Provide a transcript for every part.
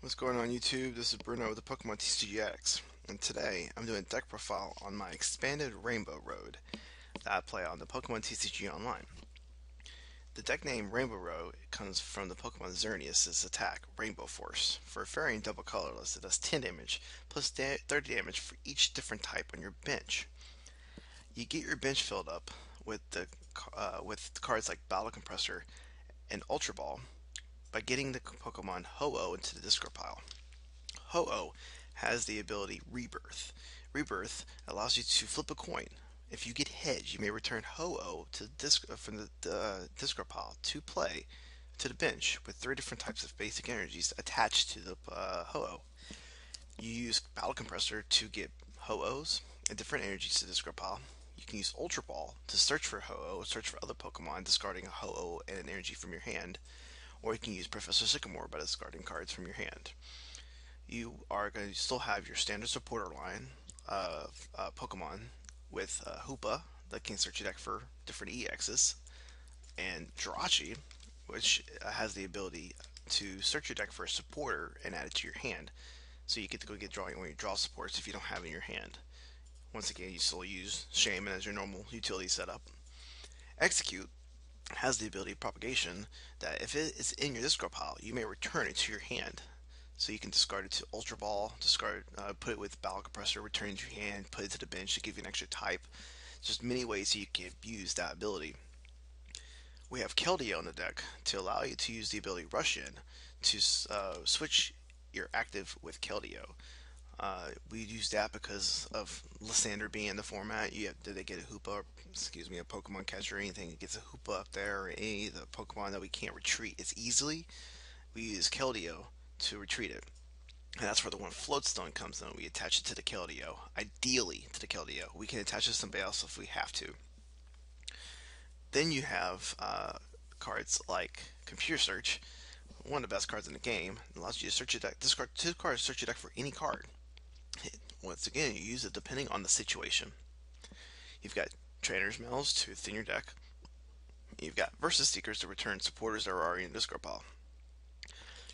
What's going on YouTube? This is Bruno with the Pokemon TCGX, and today I'm doing a deck profile on my expanded Rainbow Road that I play on the Pokemon TCG Online. The deck name Rainbow Road comes from the Pokemon Xerneas' attack, Rainbow Force. For a fairy and double colorless, it does 10 damage, plus 30 damage for each different type on your bench. You get your bench filled up with cards like Battle Compressor and Ultra Ball by getting the Pokemon Ho-Oh into the discard pile. Ho-Oh has the ability Rebirth. Rebirth allows you to flip a coin. If you get heads, you may return Ho-Oh to from the discard pile to play to the bench with 3 different types of basic energies attached to the Ho-Oh. You use Battle Compressor to get Ho-Ohs and different energies to the discard pile. You can use Ultra Ball to search for Ho-Oh, search for other Pokemon, discarding a Ho-Oh and an energy from your hand. Or you can use Professor Sycamore by discarding cards from your hand. You are going to still have your standard supporter line of Pokemon with Hoopa that can search your deck for different EXs, and Jirachi, which has the ability to search your deck for a supporter and add it to your hand. So you get to go get drawing when you draw supports if you don't have it in your hand. Once again, you still use Shaman as your normal utility setup. Execute has the ability of propagation that if it is in your discard pile, you may return it to your hand. So you can discard it to Ultra Ball, put it with Battle Compressor, return it to your hand, put it to the bench to give you an extra type. Just many ways you can use that ability. We have Keldeo on the deck to allow you to use the ability Rush In to switch your active with Keldeo. We use that because of Lysandre being in the format. Did they get a Hoopa, a Pokemon catcher or anything that gets a Hoopa up there, or any of the Pokemon that we can't retreat as easily? We use Keldeo to retreat it. And that's where the one Floatstone comes in. We attach it to the Keldeo. Ideally to the Keldeo. We can attach it to somebody else if we have to. Then you have cards like Computer Search, one of the best cards in the game. It allows you to search your deck. Discard 2 cards, search your deck for any card. Once again, you use it depending on the situation. You've got Trainer's Mails to thin your deck. You've got Versus Seekers to return supporters that are already in the discard pile.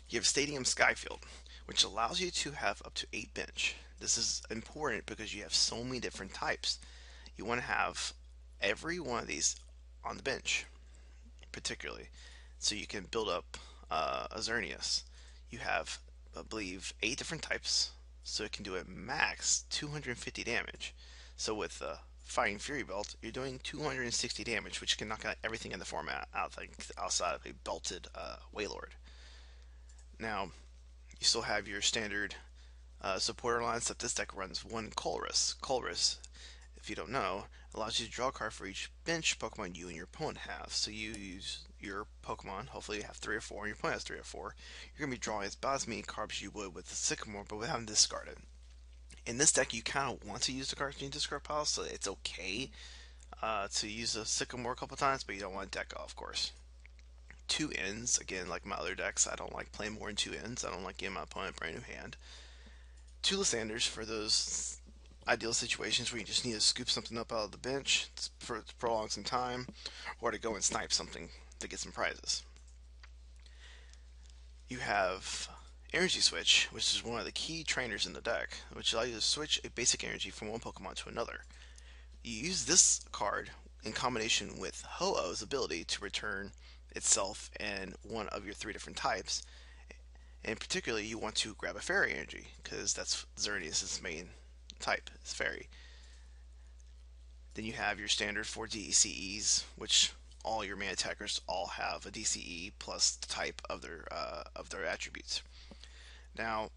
You have Stadium Skyfield, which allows you to have up to 8 bench. This is important because you have so many different types. You want to have every one of these on the bench, particularly, so you can build up a Xerneas. You have, I believe, 8 different types, so it can do a max 250 damage. So with the Fighting Fury Belt, you're doing 260 damage, which can knock out everything in the format outside of a belted Wailord. Now, you still have your standard supporter line, except this deck runs one Colress. Colress, if you don't know, allows you to draw a card for each bench Pokemon you and your opponent have. So you use your Pokemon, hopefully you have 3 or 4, and your opponent has 3 or 4. You're going to be drawing about as many cards as you would with the Sycamore, but without discarded. In this deck, you kind of want to use the cards in your discard pile, so it's okay to use the Sycamore a couple times, but you don't want to deck off, of course. 2 ends, again, like my other decks, I don't like playing more than 2 ends. I don't like giving my opponent a brand new hand. 2 Lysanders for those ideal situations where you just need to scoop something up out of the bench to prolong some time, or to go and snipe something to get some prizes. You have Energy Switch, which is one of the key trainers in the deck, which allows you to switch a basic energy from one Pokemon to another. You use this card in combination with Ho-Oh's ability to return itself and one of your 3 different types. And particularly, you want to grab a fairy energy, because that's Xerneas' main type, is fairy. Then you have your standard 4 DCEs, which all your main attackers all have a DCE plus the type of their attributes. Now,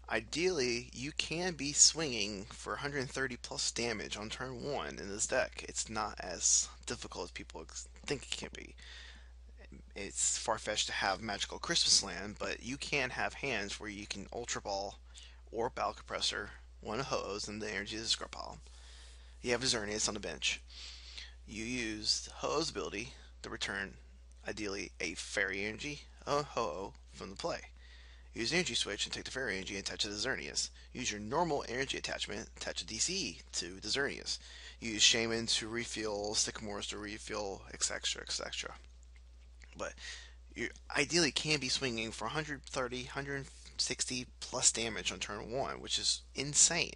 ideally, you can be swinging for 130 plus damage on turn 1 in this deck. It's not as difficult as people think it can be. It's far-fetched to have Magical Christmas Land, but you can have hands where you can Ultra Ball or Battle Compressor, one of Ho-Ohs, and the energy of the discard pile. You have Xerneas on the bench. You use Ho-Oh's ability to return, ideally, a Fairy Energy, a Ho-Oh, from the play. Use Energy Switch and take the Fairy Energy and attach it to Xerneas. Use your normal energy attachment, attach a DCE to the Xerneas. Use Shaman to refill, Sycamores to refill, etc., etc. But You ideally can be swinging for 130, 160 plus damage on turn one, which is insane.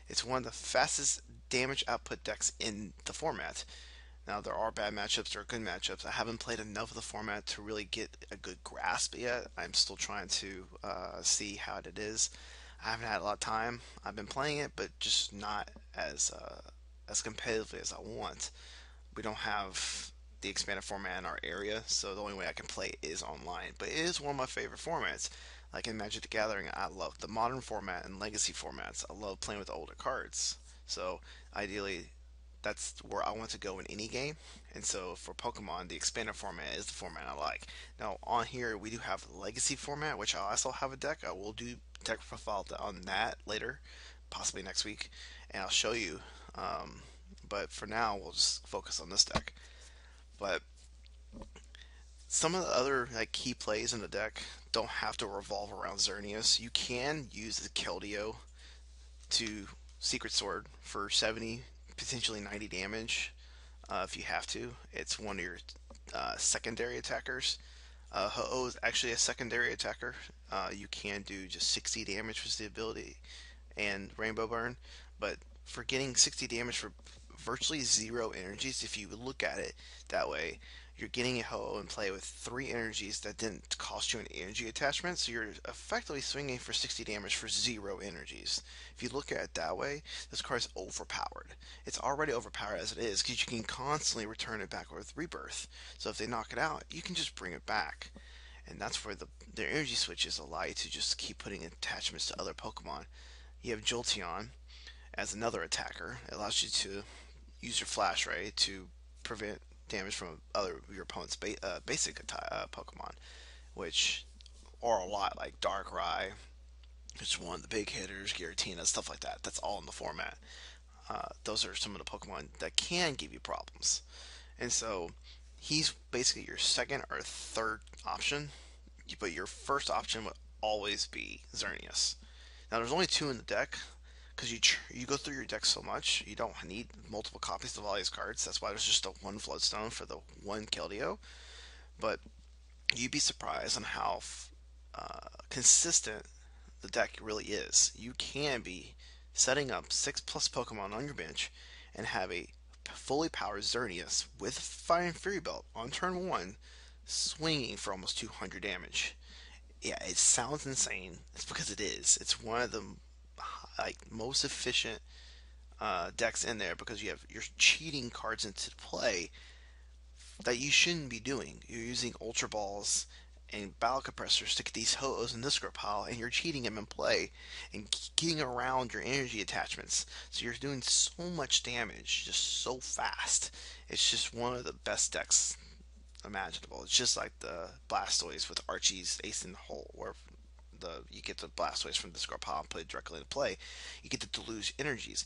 It's one of the fastest damage output decks in the format. Now, there are bad matchups, there are good matchups. I haven't played enough of the format to really get a good grasp yet. I'm still trying to see how it is. I haven't had a lot of time. I've been playing it, but just not as competitively as I want. We don't have the expanded format in our area, so the only way I can play is online. But it is one of my favorite formats. Like in Magic the Gathering, I love the modern format and legacy formats. I love playing with the older cards. So ideally, that's where I want to go in any game. And so for Pokemon, the expanded format is the format I like. Now on here we do have the legacy format, which I also have a deck. I will do deck profile on that later, possibly next week, and I'll show you. Um, but for now, we'll just focus on this deck. But some of the other like key plays in the deck don't have to revolve around Xerneas. You can use the Keldeo to Secret Sword for 70, potentially 90 damage if you have to. It's one of your secondary attackers. Ho-Oh is actually a secondary attacker. You can do just 60 damage with the ability and Rainbow Burn, but for getting 60 damage for virtually zero energies, if you look at it that way, you're getting a Ho-Oh and play with three energies that didn't cost you an energy attachment, so you're effectively swinging for 60 damage for zero energies. If you look at it that way, this card is overpowered. It's already overpowered as it is because you can constantly return it back with Rebirth. So if they knock it out, you can just bring it back. And that's where their energy switches allow you to just keep putting attachments to other Pokemon. You have Jolteon as another attacker. It allows you to use your Flash Ray to prevent damage from other your opponent's basic Pokemon, which are a lot like Darkrai, which is one of the big hitters, Giratina, stuff like that. That's all in the format. Those are some of the Pokemon that can give you problems, and so he's basically your second or third option, but your first option would always be Xerneas. Now, there's only two in the deck because you go through your deck so much, you don't need multiple copies of all these cards. That's why there's just a one Floodstone for the one Keldeo. But you'd be surprised on how consistent the deck really is. You can be setting up 6+ Pokemon on your bench and have a fully powered Xerneas with Fire and Fury Belt on turn one, swinging for almost 200 damage. Yeah, it sounds insane. It's because it is. It's one of the like most efficient decks in there because you're cheating cards into play that you shouldn't be doing. You're using Ultra Balls and Battle Compressors to get these Ho-Ohs in this pile, and you're cheating them in play and getting around your energy attachments. So you're doing so much damage just so fast. It's just one of the best decks imaginable. It's just like the Blastoise with Archie's Ace in the Hole, where you get the Blastoise from the Discard pile and put it directly into play. You get to deluge energies.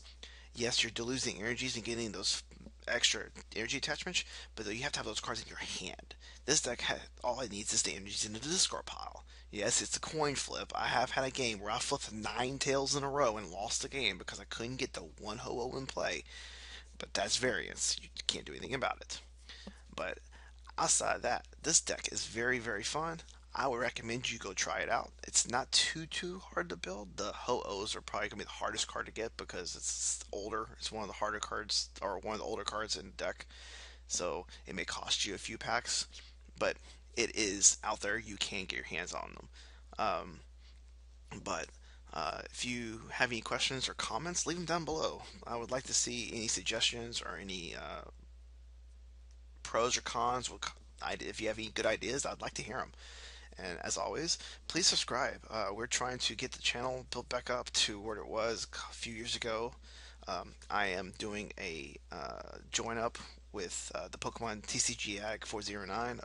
Yes, you're deluging energies and getting those extra energy attachments, but you have to have those cards in your hand. This deck all it needs is the energies in the discard pile. Yes, it's a coin flip. I have had a game where I flipped 9 tails in a row and lost the game because I couldn't get the one Ho-Oh in play. But that's variance. You can't do anything about it. But outside of that, this deck is very, very fun. I would recommend you go try it out. It's not too hard to build. The Ho-Ohs are probably gonna be the hardest card to get because it's older. It's one of the harder cards or one of the older cards in the deck. So it may cost you a few packs, but it is out there. You can get your hands on them. But if you have any questions or comments, leave them down below. I would like to see any suggestions or any pros or cons. If you have any good ideas, I'd like to hear them. And as always, please subscribe. We're trying to get the channel built back up to where it was a few years ago. I am doing a join up with the Pokemon TCGO 409.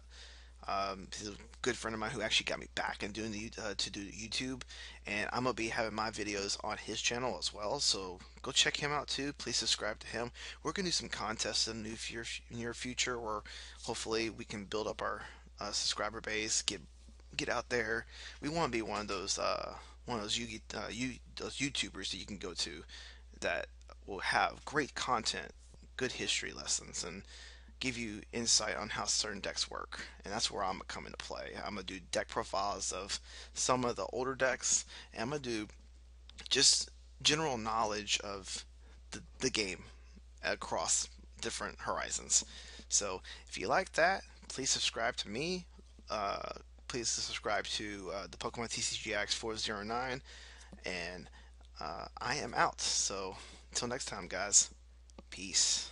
He's a good friend of mine who actually got me back in doing to do YouTube, and I'm gonna be having my videos on his channel as well. So go check him out too. Please subscribe to him. We're gonna do some contests in the near future, where hopefully we can build up our subscriber base, get out there. We want to be one of those those YouTubers that you can go to that will have great content, good history lessons, and give you insight on how certain decks work, and that's where I'm gonna come into play. I'm gonna do deck profiles of some of the older decks, and I'm gonna do just general knowledge of the game across different horizons. So if you like that, please subscribe to me. Uh, Please subscribe to the Pokemon TCGX 409, and I am out. So until next time, guys, peace.